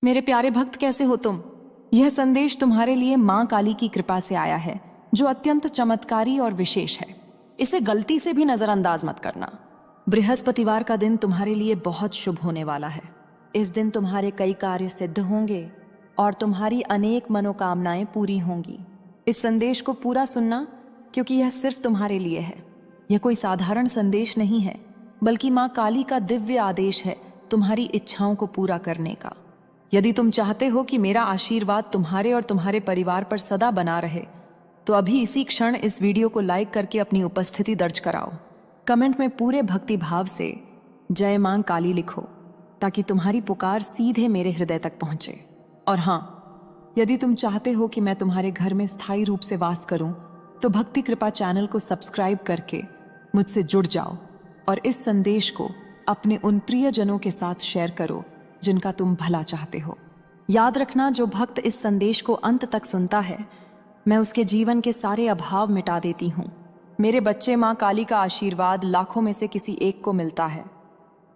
मेरे प्यारे भक्त, कैसे हो तुम? यह संदेश तुम्हारे लिए मां काली की कृपा से आया है, जो अत्यंत चमत्कारी और विशेष है। इसे गलती से भी नजरअंदाज मत करना। बृहस्पतिवार का दिन तुम्हारे लिए बहुत शुभ होने वाला है। इस दिन तुम्हारे कई कार्य सिद्ध होंगे और तुम्हारी अनेक मनोकामनाएं पूरी होंगी। इस संदेश को पूरा सुनना, क्योंकि यह सिर्फ तुम्हारे लिए है। यह कोई साधारण संदेश नहीं है, बल्कि मां काली का दिव्य आदेश है तुम्हारी इच्छाओं को पूरा करने का। यदि तुम चाहते हो कि मेरा आशीर्वाद तुम्हारे और तुम्हारे परिवार पर सदा बना रहे, तो अभी इसी क्षण इस वीडियो को लाइक करके अपनी उपस्थिति दर्ज कराओ। कमेंट में पूरे भक्ति भाव से जय मां काली लिखो, ताकि तुम्हारी पुकार सीधे मेरे हृदय तक पहुंचे। और हाँ, यदि तुम चाहते हो कि मैं तुम्हारे घर में स्थायी रूप से वास करूं, तो भक्ति कृपा चैनल को सब्सक्राइब करके मुझसे जुड़ जाओ और इस संदेश को अपने उन प्रियजनों के साथ शेयर करो जिनका तुम भला चाहते हो। याद रखना, जो भक्त इस संदेश को अंत तक सुनता है, मैं उसके जीवन के सारे अभाव मिटा देती हूँ। मेरे बच्चे, माँ काली का आशीर्वाद लाखों में से किसी एक को मिलता है,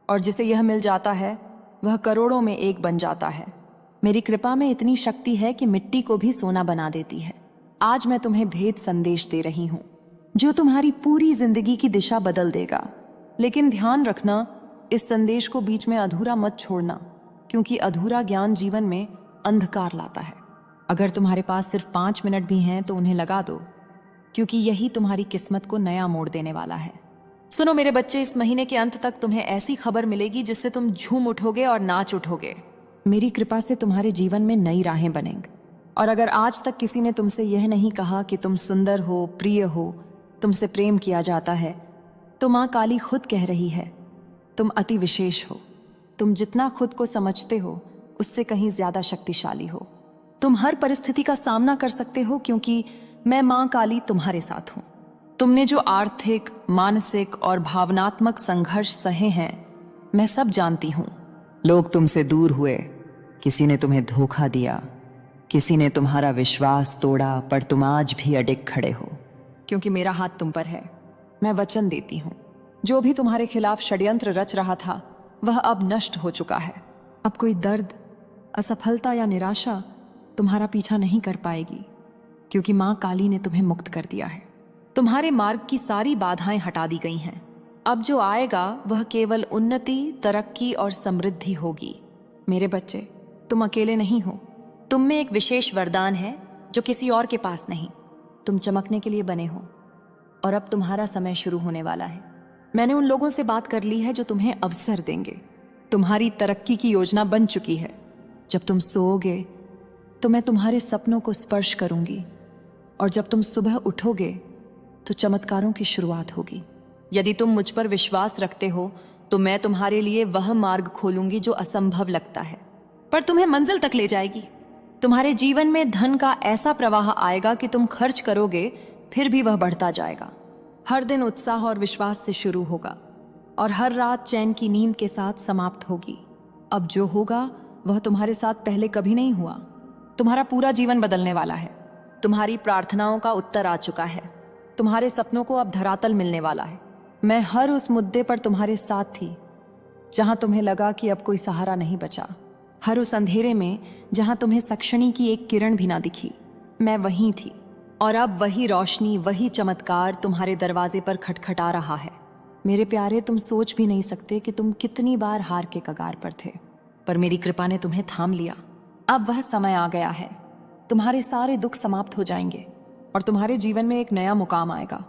और जिसे यह मिल जाता है वह करोड़ों में एक बन जाता है। मेरी कृपा में इतनी शक्ति है कि मिट्टी को भी सोना बना देती है। आज मैं तुम्हें भेद संदेश दे रही हूँ, जो तुम्हारी पूरी जिंदगी की दिशा बदल देगा। लेकिन ध्यान रखना, इस संदेश को बीच में अधूरा मत छोड़ना, क्योंकि अधूरा ज्ञान जीवन में अंधकार लाता है। अगर तुम्हारे पास सिर्फ 5 मिनट भी हैं तो उन्हें लगा दो, क्योंकि यही तुम्हारी किस्मत को नया मोड़ देने वाला है। सुनो मेरे बच्चे, इस महीने के अंत तक तुम्हें ऐसी खबर मिलेगी जिससे तुम झूम उठोगे और नाच उठोगे। मेरी कृपा से तुम्हारे जीवन में नई राहें बनेंगी। और अगर आज तक किसी ने तुमसे यह नहीं कहा कि तुम सुंदर हो, प्रिय हो, तुमसे प्रेम किया जाता है, तो माँ काली खुद कह रही है, तुम अति विशेष हो। तुम जितना खुद को समझते हो, उससे कहीं ज्यादा शक्तिशाली हो। तुम हर परिस्थिति का सामना कर सकते हो, क्योंकि मैं मां काली तुम्हारे साथ हूं। तुमने जो आर्थिक, मानसिक और भावनात्मक संघर्ष सहे हैं, मैं सब जानती हूं। लोग तुमसे दूर हुए, किसी ने तुम्हें धोखा दिया, किसी ने तुम्हारा विश्वास तोड़ा, पर तुम आज भी अडिग खड़े हो, क्योंकि मेरा हाथ तुम पर है। मैं वचन देती हूं, जो भी तुम्हारे खिलाफ षड्यंत्र रच रहा था, वह अब नष्ट हो चुका है। अब कोई दर्द, असफलता या निराशा तुम्हारा पीछा नहीं कर पाएगी, क्योंकि मां काली ने तुम्हें मुक्त कर दिया है। तुम्हारे मार्ग की सारी बाधाएं हटा दी गई हैं। अब जो आएगा वह केवल उन्नति, तरक्की और समृद्धि होगी। मेरे बच्चे, तुम अकेले नहीं हो। तुम में एक विशेष वरदान है जो किसी और के पास नहीं। तुम चमकने के लिए बने हो, और अब तुम्हारा समय शुरू होने वाला है। मैंने उन लोगों से बात कर ली है जो तुम्हें अवसर देंगे। तुम्हारी तरक्की की योजना बन चुकी है। जब तुम सोओगे तो मैं तुम्हारे सपनों को स्पर्श करूंगी, और जब तुम सुबह उठोगे तो चमत्कारों की शुरुआत होगी। यदि तुम मुझ पर विश्वास रखते हो, तो मैं तुम्हारे लिए वह मार्ग खोलूंगी जो असंभव लगता है, पर तुम्हें मंजिल तक ले जाएगी। तुम्हारे जीवन में धन का ऐसा प्रवाह आएगा कि तुम खर्च करोगे, फिर भी वह बढ़ता जाएगा। हर दिन उत्साह और विश्वास से शुरू होगा, और हर रात चैन की नींद के साथ समाप्त होगी। अब जो होगा वह तुम्हारे साथ पहले कभी नहीं हुआ। तुम्हारा पूरा जीवन बदलने वाला है। तुम्हारी प्रार्थनाओं का उत्तर आ चुका है। तुम्हारे सपनों को अब धरातल मिलने वाला है। मैं हर उस मुद्दे पर तुम्हारे साथ थी जहां तुम्हें लगा कि अब कोई सहारा नहीं बचा। हर उस अंधेरे में जहां तुम्हें सक्षणी की एक किरण भी ना दिखी, मैं वहीं थी। और अब वही रोशनी, वही चमत्कार तुम्हारे दरवाजे पर खटखटा रहा है। मेरे प्यारे, तुम सोच भी नहीं सकते कि तुम कितनी बार हार के कगार पर थे, पर मेरी कृपा ने तुम्हें थाम लिया। अब वह समय आ गया है। तुम्हारे सारे दुख समाप्त हो जाएंगे, और तुम्हारे जीवन में एक नया मुकाम आएगा।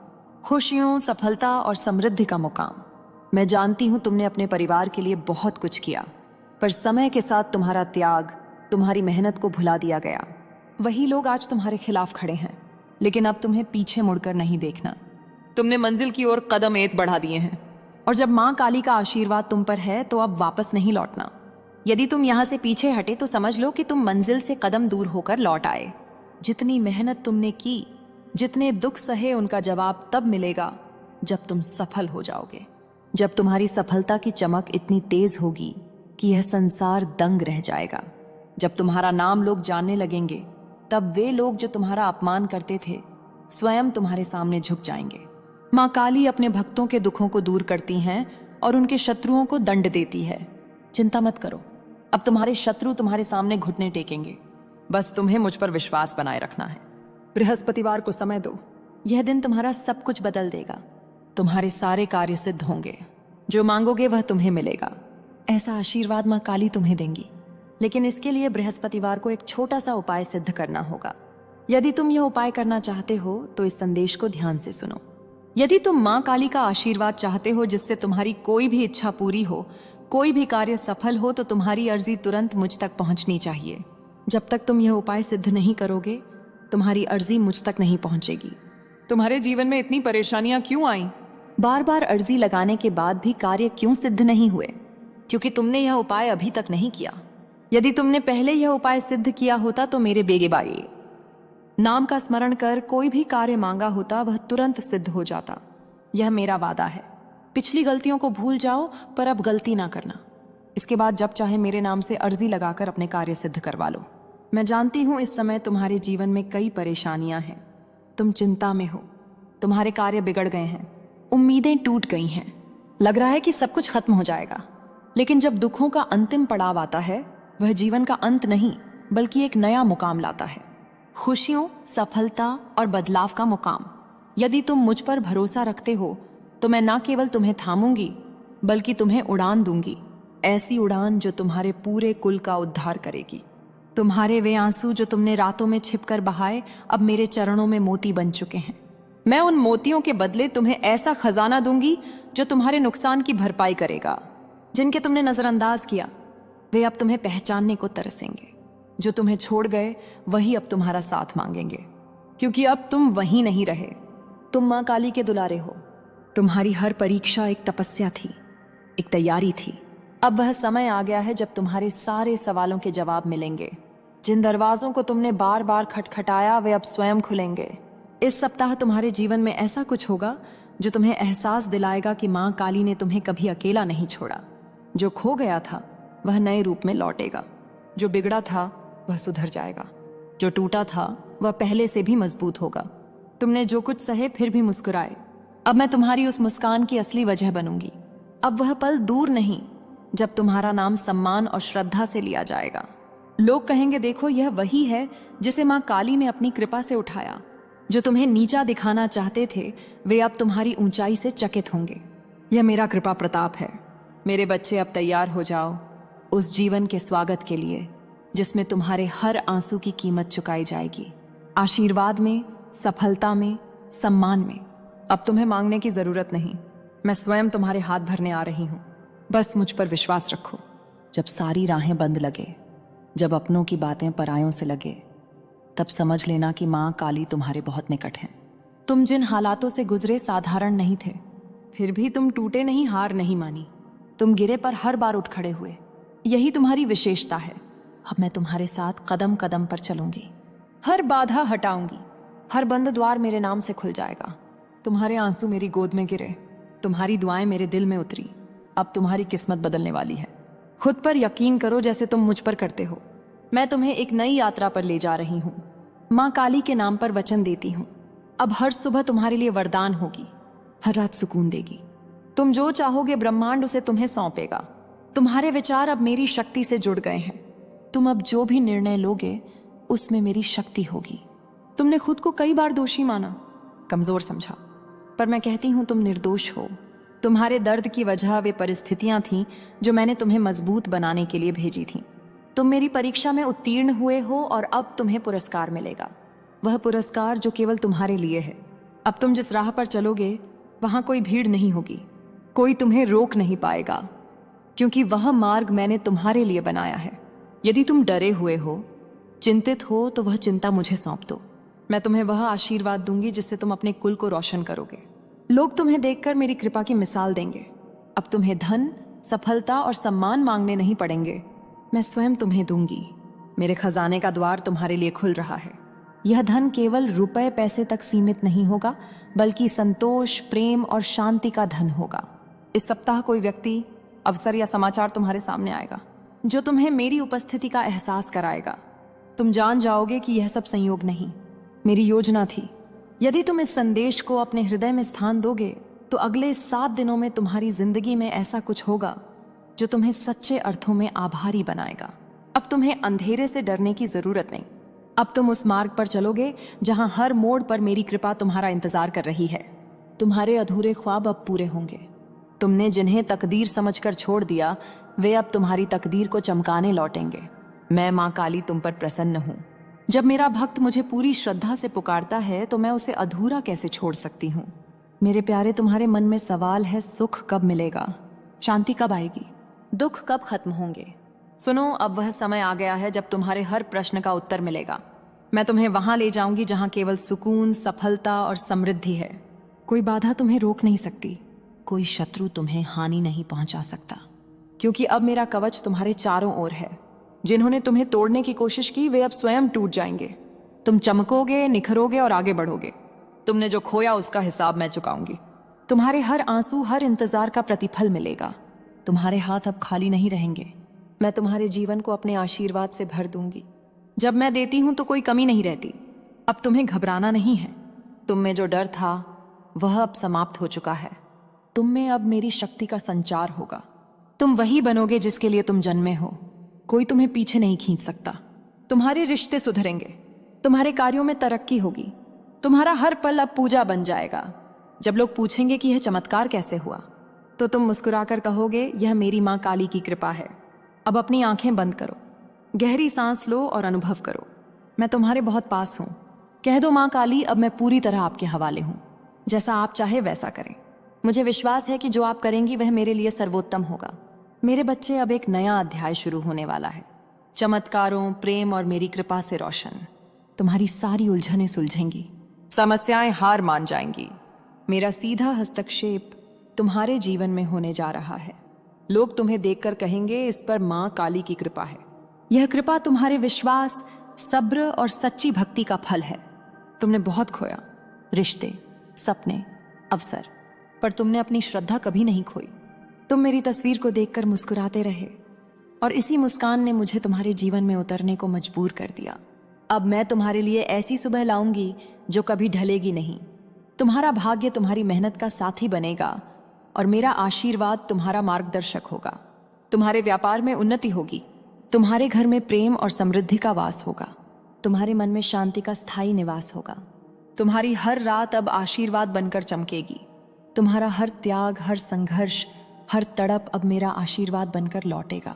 खुशियों, सफलता और समृद्धि का मुकाम। मैं जानती हूं तुमने अपने परिवार के लिए बहुत कुछ किया, पर समय के साथ तुम्हारा त्याग, तुम्हारी मेहनत को भुला दिया गया। वही लोग आज तुम्हारे खिलाफ खड़े हैं, लेकिन अब तुम्हें पीछे मुड़कर नहीं देखना। तुमने मंजिल की ओर कदम एक बढ़ा दिए हैं, और जब मां काली का आशीर्वाद तुम पर है, तो अब वापस नहीं लौटना। यदि तुम यहां से पीछे हटे, तो समझ लो कि तुम मंजिल से कदम दूर होकर लौट आए। जितनी मेहनत तुमने की, जितने दुख सहे, उनका जवाब तब मिलेगा जब तुम सफल हो जाओगे। जब तुम्हारी सफलता की चमक इतनी तेज होगी कि यह संसार दंग रह जाएगा। जब तुम्हारा नाम लोग जानने लगेंगे, तब वे लोग जो तुम्हारा अपमान करते थे, स्वयं तुम्हारे सामने झुक जाएंगे। मां काली अपने भक्तों के दुखों को दूर करती हैं और उनके शत्रुओं को दंड देती है। चिंता मत करो, अब तुम्हारे शत्रु तुम्हारे सामने घुटने टेकेंगे। बस तुम्हें मुझ पर विश्वास बनाए रखना है। बृहस्पतिवार को समय दो, यह दिन तुम्हारा सब कुछ बदल देगा। तुम्हारे सारे कार्य सिद्ध होंगे, जो मांगोगे वह तुम्हें मिलेगा। ऐसा आशीर्वाद माँ काली तुम्हें देंगी, लेकिन इसके लिए बृहस्पतिवार को एक छोटा सा उपाय सिद्ध करना होगा। यदि तुम यह उपाय करना चाहते हो तो इस संदेश को ध्यान से सुनो। यदि तुम माँ काली का आशीर्वाद चाहते हो जिससे तुम्हारी कोई भी इच्छा पूरी हो, कोई भी कार्य सफल हो, तो तुम्हारी अर्जी तुरंत मुझ तक पहुंचनी चाहिए। जब तक तुम यह उपाय सिद्ध नहीं करोगे, तुम्हारी अर्जी मुझ तक नहीं पहुंचेगी। तुम्हारे जीवन में इतनी परेशानियां क्यों आई? बार बार अर्जी लगाने के बाद भी कार्य क्यों सिद्ध नहीं हुए? क्योंकि तुमने यह उपाय अभी तक नहीं किया। यदि तुमने पहले यह उपाय सिद्ध किया होता तो मेरे बेगे बाई नाम का स्मरण कर कोई भी कार्य मांगा होता वह तुरंत सिद्ध हो जाता। यह मेरा वादा है। पिछली गलतियों को भूल जाओ, पर अब गलती ना करना। इसके बाद जब चाहे मेरे नाम से अर्जी लगाकर अपने कार्य सिद्ध करवा लो। मैं जानती हूं इस समय तुम्हारे जीवन में कई परेशानियां हैं। तुम चिंता में हो, तुम्हारे कार्य बिगड़ गए हैं, उम्मीदें टूट गई हैं, लग रहा है कि सब कुछ खत्म हो जाएगा। लेकिन जब दुखों का अंतिम पड़ाव आता है, वह जीवन का अंत नहीं बल्कि एक नया मुकाम लाता है। खुशियों, सफलता और बदलाव का मुकाम। यदि तुम मुझ पर भरोसा रखते हो तो मैं न केवल तुम्हें थामूंगी बल्कि तुम्हें उड़ान दूंगी। ऐसी उड़ान जो तुम्हारे पूरे कुल का उद्धार करेगी। तुम्हारे वे आंसू जो तुमने रातों में छिपकर बहाए अब मेरे चरणों में मोती बन चुके हैं। मैं उन मोतियों के बदले तुम्हें ऐसा खजाना दूंगी जो तुम्हारे नुकसान की भरपाई करेगा। जिनके तुमने नजरअंदाज किया वे अब तुम्हें पहचानने को तरसेंगे। जो तुम्हें छोड़ गए वही अब तुम्हारा साथ मांगेंगे, क्योंकि अब तुम वहीं नहीं रहे। तुम माँ काली के दुलारे हो। तुम्हारी हर परीक्षा एक तपस्या थी, एक तैयारी थी। अब वह समय आ गया है जब तुम्हारे सारे सवालों के जवाब मिलेंगे। जिन दरवाजों को तुमने बार बार खटखटाया वे अब स्वयं खुलेंगे। इस सप्ताह तुम्हारे जीवन में ऐसा कुछ होगा जो तुम्हें एहसास दिलाएगा कि माँ काली ने तुम्हें कभी अकेला नहीं छोड़ा। जो खो गया था वह नए रूप में लौटेगा। जो बिगड़ा था वह सुधर जाएगा। जो टूटा था वह पहले से भी मजबूत होगा। तुमने जो कुछ सहे फिर भी मुस्कुराए। अब मैं तुम्हारी उस मुस्कान की असली वजह बनूंगी। अब वह पल दूर नहीं जब तुम्हारा नाम सम्मान और श्रद्धा से लिया जाएगा। लोग कहेंगे, देखो यह वही है जिसे माँ काली ने अपनी कृपा से उठाया। जो तुम्हें नीचा दिखाना चाहते थे वे अब तुम्हारी ऊंचाई से चकित होंगे। यह मेरा कृपा प्रताप है। मेरे बच्चे अब तैयार हो जाओ उस जीवन के स्वागत के लिए जिसमें तुम्हारे हर आंसू की कीमत चुकाई जाएगी। आशीर्वाद में, सफलता में, सम्मान में। अब तुम्हें मांगने की जरूरत नहीं, मैं स्वयं तुम्हारे हाथ भरने आ रही हूं। बस मुझ पर विश्वास रखो। जब सारी राहें बंद लगे, जब अपनों की बातें परायों से लगे, तब समझ लेना कि माँ काली तुम्हारे बहुत निकट है। तुम जिन हालातों से गुजरे साधारण नहीं थे, फिर भी तुम टूटे नहीं, हार नहीं मानी। तुम गिरे पर हर बार उठ खड़े हुए। यही तुम्हारी विशेषता है। अब मैं तुम्हारे साथ कदम कदम पर चलूंगी, हर बाधा हटाऊंगी, हर बंद द्वार मेरे नाम से खुल जाएगा। तुम्हारे आंसू मेरी गोद में गिरे, तुम्हारी दुआएं मेरे दिल में उतरी। अब तुम्हारी किस्मत बदलने वाली है। खुद पर यकीन करो जैसे तुम मुझ पर करते हो। मैं तुम्हें एक नई यात्रा पर ले जा रही हूँ। माँ काली के नाम पर वचन देती हूँ, अब हर सुबह तुम्हारे लिए वरदान होगी, हर रात सुकून देगी। तुम जो चाहोगे ब्रह्मांड उसे तुम्हें सौंपेगा। तुम्हारे विचार अब मेरी शक्ति से जुड़ गए हैं। तुम अब जो भी निर्णय लोगे उसमें मेरी शक्ति होगी। तुमने खुद को कई बार दोषी माना, कमजोर समझा, पर मैं कहती हूं तुम निर्दोष हो। तुम्हारे दर्द की वजह वे परिस्थितियां थीं जो मैंने तुम्हें मजबूत बनाने के लिए भेजी थीं। तुम मेरी परीक्षा में उत्तीर्ण हुए हो और अब तुम्हें पुरस्कार मिलेगा। वह पुरस्कार जो केवल तुम्हारे लिए है। अब तुम जिस राह पर चलोगे वहां कोई भीड़ नहीं होगी, कोई तुम्हें रोक नहीं पाएगा, क्योंकि वह मार्ग मैंने तुम्हारे लिए बनाया है। यदि तुम डरे हुए हो, चिंतित हो, तो वह चिंता मुझे सौंप दो। मैं तुम्हें वह आशीर्वाद दूंगी जिससे तुम अपने कुल को रोशन करोगे। लोग तुम्हें देखकर मेरी कृपा की मिसाल देंगे। अब तुम्हें धन, सफलता और सम्मान मांगने नहीं पड़ेंगे, मैं स्वयं तुम्हें दूंगी। मेरे खजाने का द्वार तुम्हारे लिए खुल रहा है। यह धन केवल रुपए पैसे तक सीमित नहीं होगा, बल्कि संतोष, प्रेम और शांति का धन होगा। इस सप्ताह कोई व्यक्ति, अवसर या समाचार तुम्हारे सामने आएगा जो तुम्हें मेरी उपस्थिति का एहसास कराएगा। तुम जान जाओगे कि यह सब संयोग नहीं, मेरी योजना थी। यदि तुम इस संदेश को अपने हृदय में स्थान दोगे तो अगले 7 दिनों में तुम्हारी जिंदगी में ऐसा कुछ होगा जो तुम्हें सच्चे अर्थों में आभारी बनाएगा। अब तुम्हें अंधेरे से डरने की जरूरत नहीं। अब तुम उस मार्ग पर चलोगे जहां हर मोड़ पर मेरी कृपा तुम्हारा इंतजार कर रही है। तुम्हारे अधूरे ख्वाब अब पूरे होंगे। तुमने जिन्हें तकदीर समझकर छोड़ दिया, वे अब तुम्हारी तकदीर को चमकाने लौटेंगे। मैं माँ काली तुम पर प्रसन्न हूँ। जब मेरा भक्त मुझे पूरी श्रद्धा से पुकारता है तो मैं उसे अधूरा कैसे छोड़ सकती हूँ। मेरे प्यारे, तुम्हारे मन में सवाल है, सुख कब मिलेगा, शांति कब आएगी, दुख कब खत्म होंगे। सुनो, अब वह समय आ गया है जब तुम्हारे हर प्रश्न का उत्तर मिलेगा। मैं तुम्हें वहां ले जाऊंगी जहां केवल सुकून, सफलता और समृद्धि है। कोई बाधा तुम्हें रोक नहीं सकती, कोई शत्रु तुम्हें हानि नहीं पहुंचा सकता, क्योंकि अब मेरा कवच तुम्हारे चारों ओर है। जिन्होंने तुम्हें तोड़ने की कोशिश की वे अब स्वयं टूट जाएंगे। तुम चमकोगे, निखरोगे और आगे बढ़ोगे। तुमने जो खोया उसका हिसाब मैं चुकाऊंगी। तुम्हारे हर आंसू, हर इंतजार का प्रतिफल मिलेगा। तुम्हारे हाथ अब खाली नहीं रहेंगे। मैं तुम्हारे जीवन को अपने आशीर्वाद से भर दूंगी। जब मैं देती हूं तो कोई कमी नहीं रहती। अब तुम्हें घबराना नहीं है। तुम में जो डर था वह अब समाप्त हो चुका है। तुम में अब मेरी शक्ति का संचार होगा। तुम वही बनोगे जिसके लिए तुम जन्मे हो। कोई तुम्हें पीछे नहीं खींच सकता। तुम्हारे रिश्ते सुधरेंगे, तुम्हारे कार्यों में तरक्की होगी। तुम्हारा हर पल अब पूजा बन जाएगा। जब लोग पूछेंगे कि यह चमत्कार कैसे हुआ, तो तुम मुस्कुराकर कहोगे, यह मेरी माँ काली की कृपा है। अब अपनी आंखें बंद करो, गहरी सांस लो और अनुभव करो। मैं तुम्हारे बहुत पास हूं। कह दो, माँ काली, अब मैं पूरी तरह आपके हवाले हूं। जैसा आप चाहे वैसा करें। मुझे विश्वास है कि जो आप करेंगी वह मेरे लिए सर्वोत्तम होगा। मेरे बच्चे, अब एक नया अध्याय शुरू होने वाला है। चमत्कारों, प्रेम और मेरी कृपा से रोशन। तुम्हारी सारी उलझनें सुलझेंगी, समस्याएं हार मान जाएंगी। मेरा सीधा हस्तक्षेप तुम्हारे जीवन में होने जा रहा है। लोग तुम्हें देखकर कहेंगे, इस पर माँ काली की कृपा है। यह कृपा तुम्हारे विश्वास, सब्र और सच्ची भक्ति का फल है। तुमने बहुत खोया, रिश्ते, सपने, अवसर, पर तुमने अपनी श्रद्धा कभी नहीं खोई। तुम मेरी तस्वीर को देखकर मुस्कुराते रहे और इसी मुस्कान ने मुझे तुम्हारे जीवन में उतरने को मजबूर कर दिया। अब मैं तुम्हारे लिए ऐसी सुबह लाऊंगी जो कभी ढलेगी नहीं। तुम्हारा भाग्य तुम्हारी मेहनत का साथी बनेगा और मेरा आशीर्वाद तुम्हारा मार्गदर्शक होगा। तुम्हारे व्यापार में उन्नति होगी। तुम्हारे घर में प्रेम और समृद्धि का वास होगा। तुम्हारे मन में शांति का स्थायी निवास होगा। तुम्हारी हर रात अब आशीर्वाद बनकर चमकेगी। तुम्हारा हर त्याग, हर संघर्ष, हर तड़प अब मेरा आशीर्वाद बनकर लौटेगा।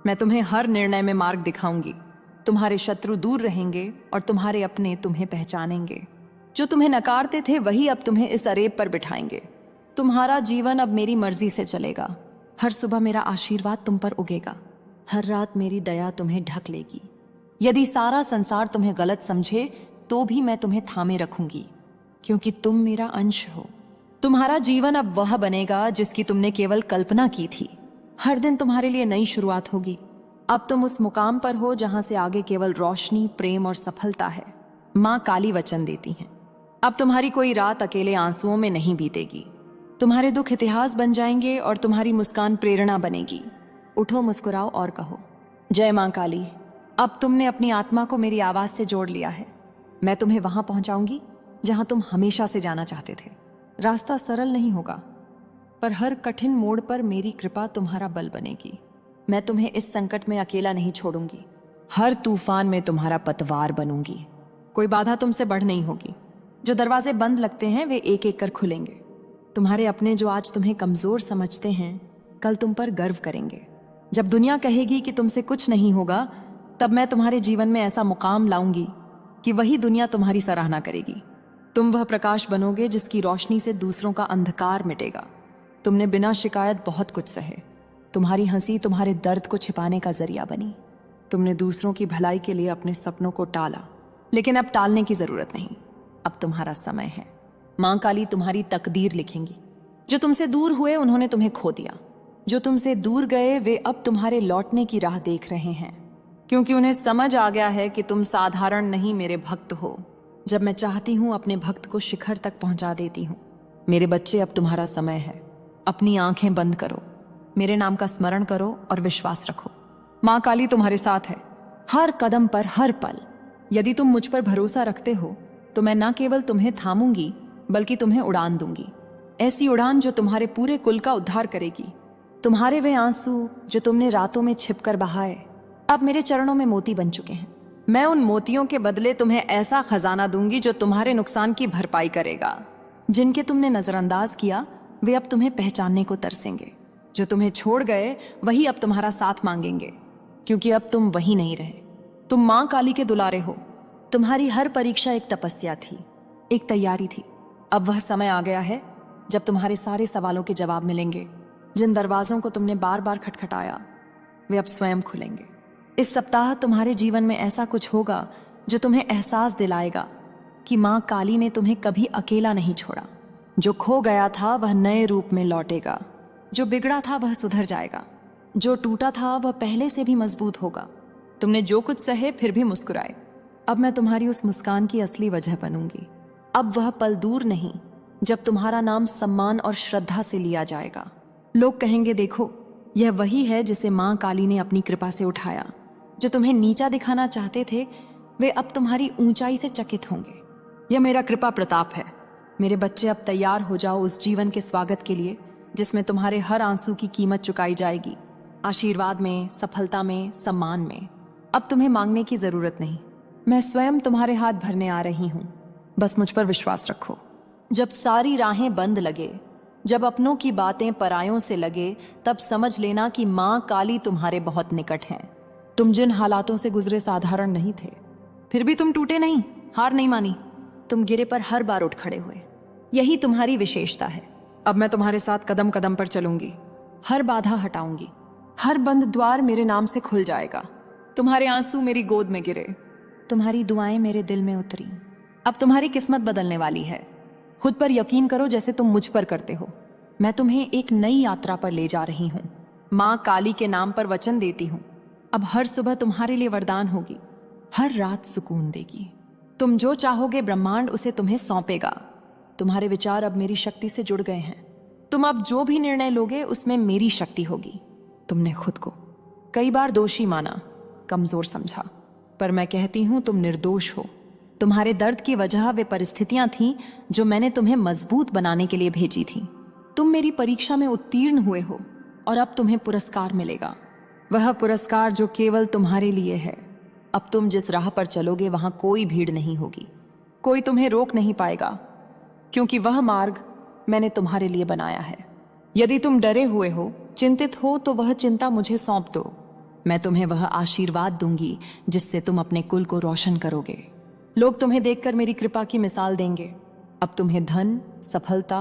मैं तुम्हें हर निर्णय में मार्ग दिखाऊंगी। तुम्हारे शत्रु दूर रहेंगे और तुम्हारे अपने तुम्हें पहचानेंगे। जो तुम्हें नकारते थे वही अब तुम्हें इस अरेब पर बिठाएंगे। तुम्हारा जीवन अब मेरी मर्जी से चलेगा। हर सुबह मेरा आशीर्वाद तुम पर उगेगा। हर रात मेरी दया तुम्हें ढक लेगी। यदि सारा संसार तुम्हें गलत समझे तो भी मैं तुम्हें थामे रखूंगी, क्योंकि तुम मेरा अंश हो। तुम्हारा जीवन अब वह बनेगा जिसकी तुमने केवल कल्पना की थी। हर दिन तुम्हारे लिए नई शुरुआत होगी। अब तुम उस मुकाम पर हो जहां से आगे केवल रोशनी, प्रेम और सफलता है। माँ काली वचन देती हैं, अब तुम्हारी कोई रात अकेले आंसुओं में नहीं बीतेगी। तुम्हारे दुख इतिहास बन जाएंगे और तुम्हारी मुस्कान प्रेरणा बनेगी। उठो, मुस्कुराओ और कहो, जय माँ काली। अब तुमने अपनी आत्मा को मेरी आवाज से जोड़ लिया है। मैं तुम्हें वहां पहुंचाऊंगी जहां तुम हमेशा से जाना चाहते थे। रास्ता सरल नहीं होगा, पर हर कठिन मोड़ पर मेरी कृपा तुम्हारा बल बनेगी। मैं तुम्हें इस संकट में अकेला नहीं छोड़ूंगी। हर तूफान में तुम्हारा पतवार बनूंगी। कोई बाधा तुमसे बढ़ नहीं होगी। जो दरवाजे बंद लगते हैं वे एक एक कर खुलेंगे। तुम्हारे अपने जो आज तुम्हें कमजोर समझते हैं, कल तुम पर गर्व करेंगे। जब दुनिया कहेगी कि तुमसे कुछ नहीं होगा, तब मैं तुम्हारे जीवन में ऐसा मुकाम लाऊंगी कि वही दुनिया तुम्हारी सराहना करेगी। तुम वह प्रकाश बनोगे जिसकी रोशनी से दूसरों का अंधकार मिटेगा। तुमने बिना शिकायत बहुत कुछ सहे। तुम्हारी हंसी तुम्हारे दर्द को छिपाने का जरिया बनी। तुमने दूसरों की भलाई के लिए अपने सपनों को टाला, लेकिन अब टालने की जरूरत नहीं। अब तुम्हारा समय है। माँ काली तुम्हारी तकदीर लिखेंगी। जो तुमसे दूर हुए उन्होंने तुम्हें खो दिया। जो तुमसे दूर गए वे अब तुम्हारे लौटने की राह देख रहे हैं, क्योंकि उन्हें समझ आ गया है कि तुम साधारण नहीं, मेरे भक्त हो। जब मैं चाहती हूँ अपने भक्त को शिखर तक पहुंचा देती हूँ। मेरे बच्चे, अब तुम्हारा समय है। अपनी आंखें बंद करो, मेरे नाम का स्मरण करो और विश्वास रखो। माँ काली तुम्हारे साथ है, हर कदम पर, हर पल। यदि तुम मुझ पर भरोसा रखते हो तो मैं न केवल तुम्हें थामूंगी बल्कि तुम्हें उड़ान दूंगी। ऐसी उड़ान जो तुम्हारे पूरे कुल का उद्धार करेगी। तुम्हारे वे आंसू जो तुमने रातों में छिपकर बहाए अब मेरे चरणों में मोती बन चुके हैं। मैं उन मोतियों के बदले तुम्हें ऐसा खजाना दूंगी जो तुम्हारे नुकसान की भरपाई करेगा। जिनके तुमने नजरअंदाज किया वे अब तुम्हें पहचानने को तरसेंगे। जो तुम्हें छोड़ गए वही अब तुम्हारा साथ मांगेंगे, क्योंकि अब तुम वही नहीं रहे। तुम मां काली के दुलारे हो। तुम्हारी हर परीक्षा एक तपस्या थी, एक तैयारी थी। अब वह समय आ गया है जब तुम्हारे सारे सवालों के जवाब मिलेंगे। जिन दरवाजों को तुमने बार बार खटखटाया वे अब स्वयं खुलेंगे। इस सप्ताह तुम्हारे जीवन में ऐसा कुछ होगा जो तुम्हें एहसास दिलाएगा कि मां काली ने तुम्हें कभी अकेला नहीं छोड़ा। जो खो गया था वह नए रूप में लौटेगा, जो बिगड़ा था वह सुधर जाएगा, जो टूटा था वह पहले से भी मजबूत होगा। तुमने जो कुछ सहे फिर भी मुस्कुराए। अब मैं तुम्हारी उस मुस्कान की असली वजह बनूंगी। अब वह पल दूर नहीं जब तुम्हारा नाम सम्मान और श्रद्धा से लिया जाएगा। लोग कहेंगे, देखो यह वही है जिसे मां काली ने अपनी कृपा से उठाया। जो तुम्हें नीचा दिखाना चाहते थे वे अब तुम्हारी ऊंचाई से चकित होंगे। यह मेरा कृपा प्रताप है। मेरे बच्चे, अब तैयार हो जाओ उस जीवन के स्वागत के लिए जिसमें तुम्हारे हर आंसू की कीमत चुकाई जाएगी। आशीर्वाद में, सफलता में, सम्मान में। अब तुम्हें मांगने की जरूरत नहीं, मैं स्वयं तुम्हारे हाथ भरने आ रही हूं। बस मुझ पर विश्वास रखो। जब सारी राहें बंद लगे, जब अपनों की बातें परायों से लगे, तब समझ लेना कि मां काली तुम्हारे बहुत निकट हैं। तुम जिन हालातों से गुजरे साधारण नहीं थे, फिर भी तुम टूटे नहीं, हार नहीं मानी। तुम गिरे पर हर बार उठ खड़े हुए। यही तुम्हारी विशेषता है। अब मैं तुम्हारे साथ कदम कदम पर चलूंगी, हर बाधा हटाऊंगी, हर बंद द्वार मेरे नाम से खुल जाएगा। तुम्हारे आंसू मेरी गोद में गिरे, तुम्हारी दुआएं मेरे दिल में उतरी। अब तुम्हारी किस्मत बदलने वाली है। खुद पर यकीन करो जैसे तुम मुझ पर करते हो। मैं तुम्हें एक नई यात्रा पर ले जा रही हूं। मां काली के नाम पर वचन देती हूं, अब हर सुबह तुम्हारे लिए वरदान होगी, हर रात सुकून देगी। तुम जो चाहोगे ब्रह्मांड उसे तुम्हें सौंपेगा। तुम्हारे विचार अब मेरी शक्ति से जुड़ गए हैं। तुम अब जो भी निर्णय लोगे उसमें मेरी शक्ति होगी। तुमने खुद को कई बार दोषी माना, कमजोर समझा, पर मैं कहती हूं तुम निर्दोष हो। तुम्हारे दर्द की वजह वे परिस्थितियां थीं जो मैंने तुम्हें मजबूत बनाने के लिए भेजी थी। तुम मेरी परीक्षा में उत्तीर्ण हुए हो और अब तुम्हें पुरस्कार मिलेगा, वह पुरस्कार जो केवल तुम्हारे लिए है। अब तुम जिस राह पर चलोगे वहां कोई भीड़ नहीं होगी, कोई तुम्हें रोक नहीं पाएगा, क्योंकि वह मार्ग मैंने तुम्हारे लिए बनाया है। यदि तुम डरे हुए हो, चिंतित हो, तो वह चिंता मुझे सौंप दो। मैं तुम्हें वह आशीर्वाद दूंगी जिससे तुम अपने कुल को रोशन करोगे। लोग तुम्हें देखकर मेरी कृपा की मिसाल देंगे। अब तुम्हें धन, सफलता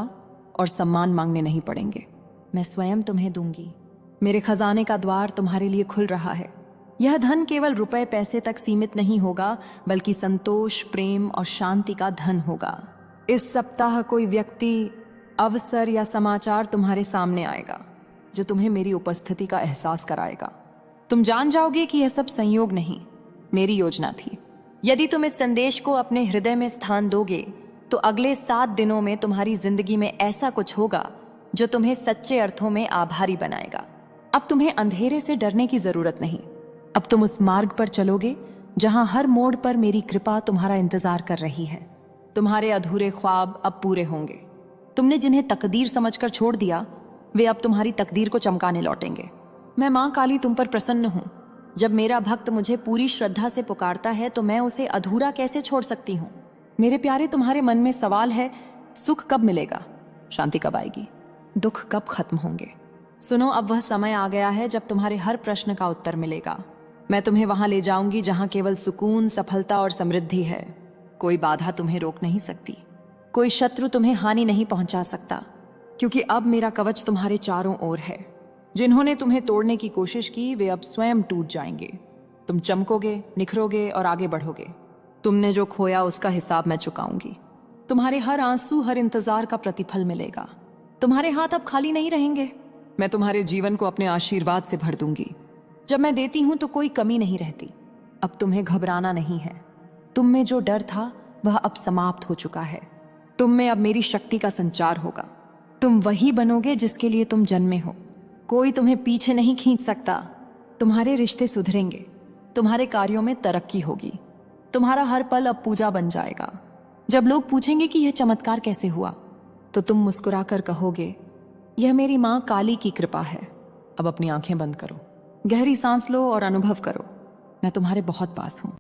और सम्मान मांगने नहीं पड़ेंगे, मैं स्वयं तुम्हें दूंगी। मेरे खजाने का द्वार तुम्हारे लिए खुल रहा है। यह धन केवल रुपए पैसे तक सीमित नहीं होगा, बल्कि संतोष, प्रेम और शांति का धन होगा। इस सप्ताह कोई व्यक्ति, अवसर या समाचार तुम्हारे सामने आएगा जो तुम्हें मेरी उपस्थिति का एहसास कराएगा। तुम जान जाओगे कि यह सब संयोग नहीं, मेरी योजना थी। यदि तुम इस संदेश को अपने हृदय में स्थान दोगे तो अगले 7 दिनों में तुम्हारी जिंदगी में ऐसा कुछ होगा जो तुम्हें सच्चे अर्थों में आभारी बनाएगा। अब तुम्हें अंधेरे से डरने की जरूरत नहीं। अब तुम उस मार्ग पर चलोगे जहां हर मोड़ पर मेरी कृपा तुम्हारा इंतजार कर रही है। तुम्हारे अधूरे ख्वाब अब पूरे होंगे। तुमने जिन्हें तकदीर समझकर छोड़ दिया वे अब तुम्हारी तकदीर को चमकाने लौटेंगे। मैं मां काली तुम पर प्रसन्न हूं। जब मेरा भक्त मुझे पूरी श्रद्धा से पुकारता है तो मैं उसे अधूरा कैसे छोड़ सकती हूँ। मेरे प्यारे, तुम्हारे मन में सवाल है, सुख कब मिलेगा, शांति कब आएगी, दुख कब खत्म होंगे। सुनो, अब वह समय आ गया है जब तुम्हारे हर प्रश्न का उत्तर मिलेगा। मैं तुम्हें वहां ले जाऊंगी जहां केवल सुकून, सफलता और समृद्धि है। कोई बाधा तुम्हें रोक नहीं सकती, कोई शत्रु तुम्हें हानि नहीं पहुंचा सकता, क्योंकि अब मेरा कवच तुम्हारे चारों ओर है। जिन्होंने तुम्हें तोड़ने की कोशिश की वे अब स्वयं टूट जाएंगे। तुम चमकोगे, निखरोगे और आगे बढ़ोगे। तुमने जो खोया उसका हिसाब मैं चुकाऊंगी। तुम्हारे हर आंसू, हर इंतजार का प्रतिफल मिलेगा। तुम्हारे हाथ अब खाली नहीं रहेंगे। मैं तुम्हारे जीवन को अपने आशीर्वाद से भर दूंगी। जब मैं देती हूं तो कोई कमी नहीं रहती। अब तुम्हें घबराना नहीं है। तुम में जो डर था वह अब समाप्त हो चुका है। तुम में अब मेरी शक्ति का संचार होगा। तुम वही बनोगे जिसके लिए तुम जन्मे हो। कोई तुम्हें पीछे नहीं खींच सकता। तुम्हारे रिश्ते सुधरेंगे, तुम्हारे कार्यों में तरक्की होगी। तुम्हारा हर पल अब पूजा बन जाएगा। जब लोग पूछेंगे कि यह चमत्कार कैसे हुआ, तो तुम मुस्कुराकर कहोगे, यह मेरी मां काली की कृपा है। अब अपनी आंखें बंद करो, गहरी सांस लो और अनुभव करो, मैं तुम्हारे बहुत पास हूं।